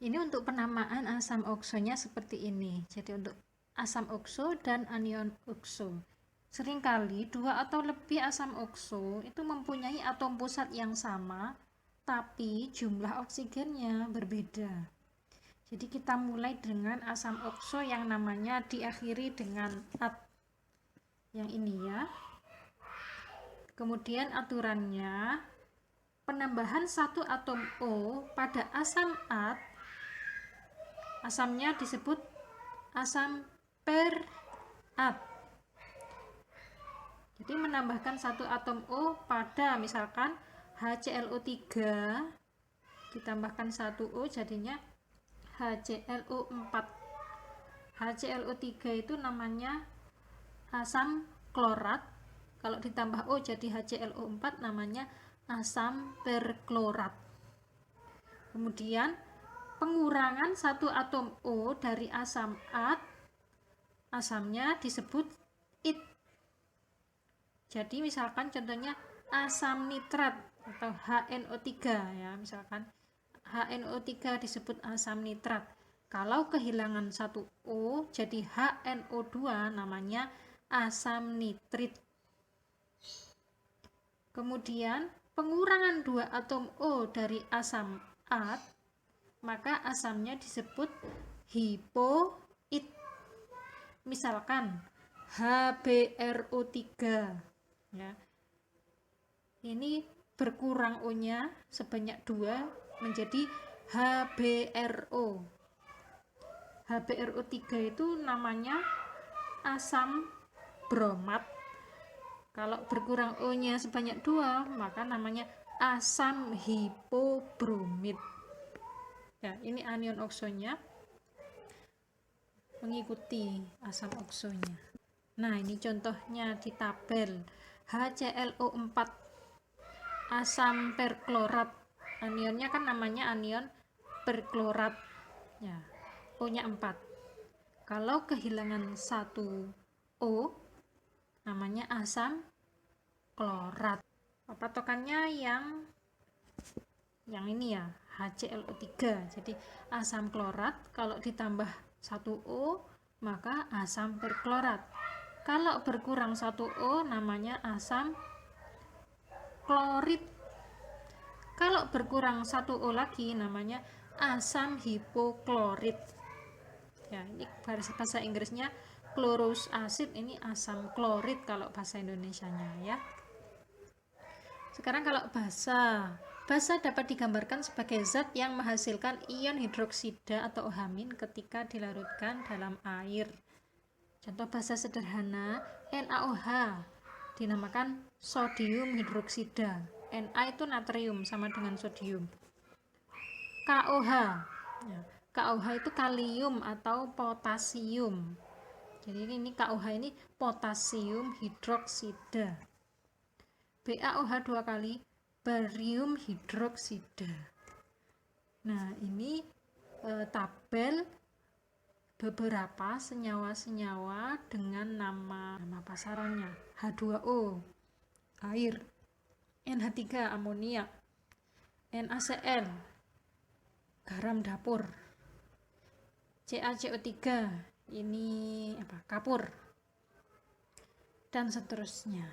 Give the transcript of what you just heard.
Ini untuk penamaan asam oksonya seperti ini. Jadi untuk asam okso dan anion okso. Seringkali dua atau lebih asam okso itu mempunyai atom pusat yang sama, tapi jumlah oksigennya berbeda. Jadi kita mulai dengan asam okso yang namanya diakhiri dengan at. Yang ini ya. Kemudian aturannya, penambahan satu atom O pada asam at, asamnya disebut asam perat. Jadi menambahkan satu atom O pada misalkan HClO3 ditambahkan satu O jadinya HClO4. HClO3 itu namanya asam klorat. Kalau ditambah O jadi HClO4 namanya asam perklorat. Kemudian pengurangan satu atom O dari asam at, asamnya disebut it. Jadi misalkan contohnya asam nitrat atau HNO3 ya, misalkan HNO3 disebut asam nitrat. Kalau kehilangan satu O jadi HNO2 namanya asam nitrit. Kemudian pengurangan dua atom O dari asam at, maka asamnya disebut hipoit. Misalkan HBRO3 ya. Ini berkurang O-nya sebanyak 2 menjadi HBRO. HBRO3 itu namanya asam bromat. Kalau berkurang O-nya sebanyak 2, maka namanya asam hipobromit. Ya, ini anion oksonya mengikuti asam oksonya. Nah, ini contohnya di tabel HClO4 asam perklorat. Anionnya kan namanya anion perklorat. Ya, O-nya 4. Kalau kehilangan satu O namanya asam klorat. Patokannya yang ini ya, HClO3. Jadi asam klorat kalau ditambah 1 O maka asam perklorat. Kalau berkurang 1 O namanya asam klorit. Kalau berkurang 1 O lagi namanya asam hipoklorit. Ya, ini bahasa Inggrisnya chlorous acid, ini asam klorit kalau bahasa Indonesianya ya. Sekarang kalau basa dapat digambarkan sebagai zat yang menghasilkan ion hidroksida atau OH- ketika dilarutkan dalam air. Contoh basa sederhana, NaOH dinamakan sodium hidroksida. Na itu natrium sama dengan sodium. KOH, ya, KOH itu kalium atau potasium. Jadi ini KOH ini potasium hidroksida. BaOH 2 kali barium hidroksida. Nah, ini tabel beberapa senyawa-senyawa dengan nama pasarannya. H2O air, NH3 amonia, NaCl garam dapur, CaCO3 ini kapur, dan seterusnya.